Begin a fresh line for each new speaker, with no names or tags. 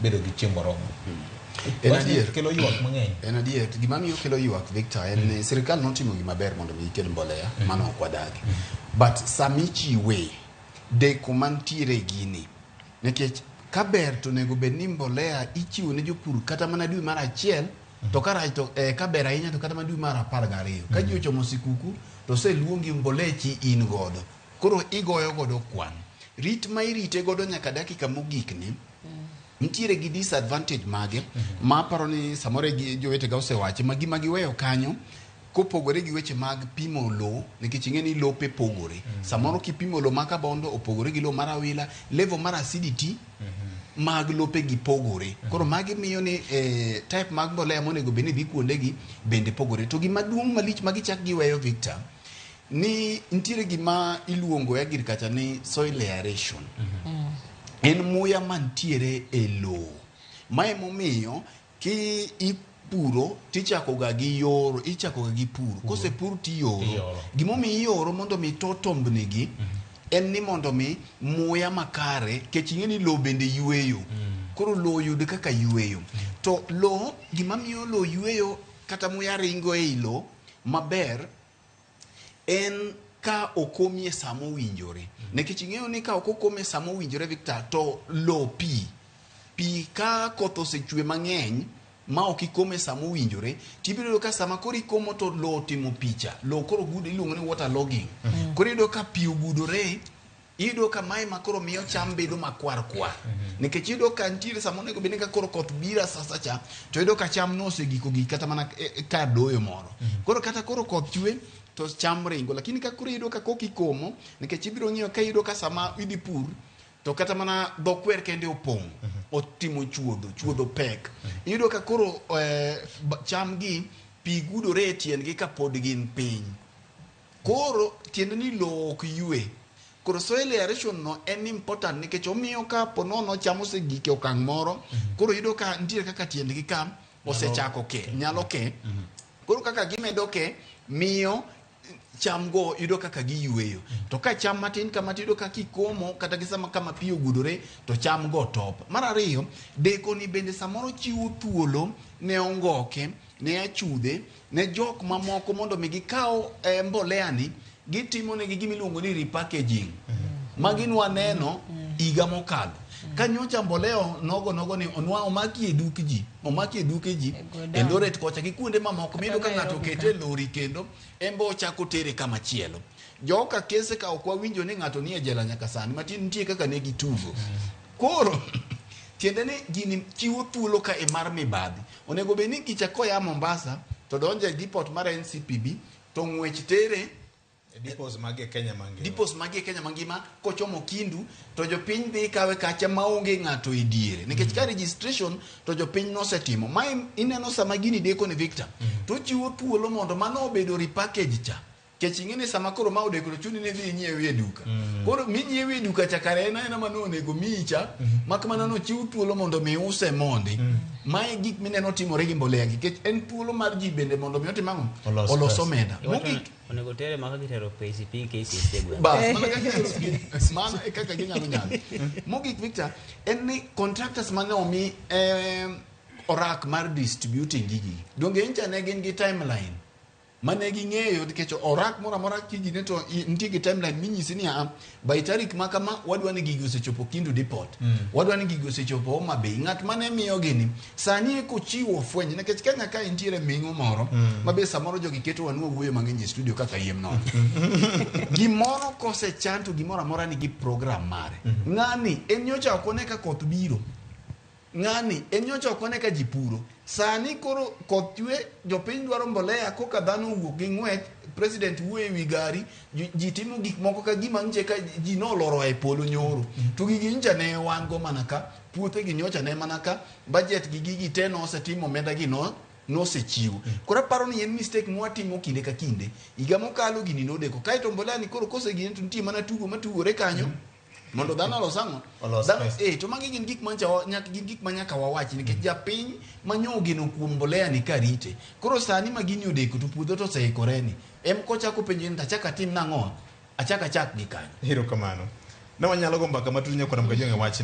bedo gi chieng' moromo.
En adier
kelo ywak mang'eny.
En adier gima miyo kelo ywak Victor en sirikal notimo gima ber mondo mi ikel mbolea mano ok wadagi. But sami chiwe deko mantiere gini nikech ka ber to nego bed ni mbolea ichiwo ne jopur kata mana dwe mar achiel to karach to ka ber ahinya to kata mana dwe mar 12 ka ji ochomo sikuku to seluongi mbolea chi in godo koro igoyo godo kwan rit ma irite godo nyaka dakika mogik ni nitiere gi disadvantage mage ma paro ni samore gi jowete ga osewache ma gima giweyo kanyo kopogore gi weche mag pimo lo nikech ing'eni lope pogore samoro kipimo lo maka bondo opogore gi lo mar awila level mar acidity mag lope gi pogore koro magi miyo ni type mag mbolea monego beni dhi kuonde gi bende pogore to gima duong' malich magi chak giweyo Victor ni nitiere gima iluongo e agriculture ni soil aeration en muya mantiere e lo ma emomiyo ki puro tichako ga gi yoro ichako ga gi puro kose pur ti yoro gimomi yoro mondo mi to tombnigi en ni mondo mi muya makare kech ing'eni lo bende yweyo koro lo yud kaka yweyo to lo gimamiyo lo yweyo kata muya ringo e lo maber en ka okomie samo winjore nekech ing'eyo ni ka okokome samo winjore Victor to lo pi ka koth osechwe mang'eny ma ok ikome samo winjore tibiro ka sama koro ikomo to lo timo picha lo koro gudo iluongo ni water logging koro ido ka pi ogudore ido ka mai makoro miyo cham bedo makwar nikech ido ka ntiere samo nego bende ka koro koth bira sasa cha to ido ka cham no osegiko gi kata mana ka doyo moro koro kata koro koth chwe to cham ringo lakini ka koro ido ka kokikomo nikech ibiro ng'iyo ka ido ka sama idhi pur to kata mana dhokwer kende opong' otimo chuodho pek iyudo ka koro cham gi pi gudore e tiendgi ka pod gin piny koro tiende ni lo ok ywe koro soil aeration no en important nikech omiyo ka ponono cham osegike okang' moro koro iyudo ka nitiere kaka tiendgi ka osechako nyalo ke koro kaka gimedo ke miyo cham go yudo kaka giyweyo to ka cham matin kama tiyudo ka kikomo kata gisama kama pi ogudore to cham go top mar ariyo deko ni bende samoro chiwo thuolo ne ongoke ne achudhe ne jok mamoko mondo mi gikaw mbolea ni gitimo ne gimiluongo ni repackaging magin waneno iga mokalo kanyocha mboleo nogo ni onwa omaki e duke ji Eldoret kocha gi kuonde mamoko mido ka ng'ato kete lori kendo embo chako tere kama chielo joka kese ka ok wawinjo ni ng'ato nie jela nyaka sani matin nitie kaka ne gitugo koro tiende ni gini chiwo thuolo ka e mar mibadhi onego be ni kicha koya Mombasa to donje e depot mar NCPB to ng'wech tere
Depots magi Kenya mangima kochomo Kindu to jopiny dhi kawe kacha maonge ng'ato e diere nikech ka registration to jopiny nosetimo ma ineno sama gini deko ni Victor to chiwo thuolo mondo mano obedo repackage cha kech ing'eni sama koro ma odeko chuni ne dhi nyiewe e duka koro minyiewe e duka cha kare ena mano onego micha mak mana no chiwo thuolo mondo mi use mondi mae gik mineno timore gi mbolea gi kech en thuolo mar ji bende mondo mi otim ang'o olos omenda
onego tere maka gitero PCP KCC
bas mana e kaka ginyalo mogik Victor en ni contractors mane omi orak mar distributing gigi donge incha ne gin gi timeline mane ging'eyo nikech orak moro amora kijine to nitie gi timeline minyisi ni by tarik ma kama wadwa ni gigi osechopo Kindu Depot wadwa ni gigi osechopo Homa Bay ng'at mane miyo gini sani ko chiwo fwenye nikech Kenya ka intiere ming'o moro mabe samoro jogi keto wanwa wuoyo mang'eny e studio kaka yiem nono gimoro kosechanto gimoro amora ni gi program mare ng'ani en nyocha okone ka koth biro ng'ani en nyocha okone ka jipuro sani koro koth chwe jopiny dwaro mbolea koka dhano wuok gi ng'wech president wuoyo wi gari ji timo gik moko ka gima nje ka ji noloro e polo nyoro to gigi nja ne wan go manaka puothe gi nyocha ne manaka budget gi gigi te no osetimo omenda gi no sechiwo kora paro ni en mistake mwatimo kinde ka kinde iga mokalo gini nodeko kaito mbolea ni koro kose gini nitie mana tugo matugore kanyo mondo dhano losango to magi gin gik manyaka wawachi nikech japiny manyo geno kuom mbolea ni karite koro sani magini odeko to puodho to seikoreni kochako penjo ni tachaka tim nang'o achaka chak gi kanyo
hiro kamano na wanyalo go mbaka matunya kwa mkajonge wachi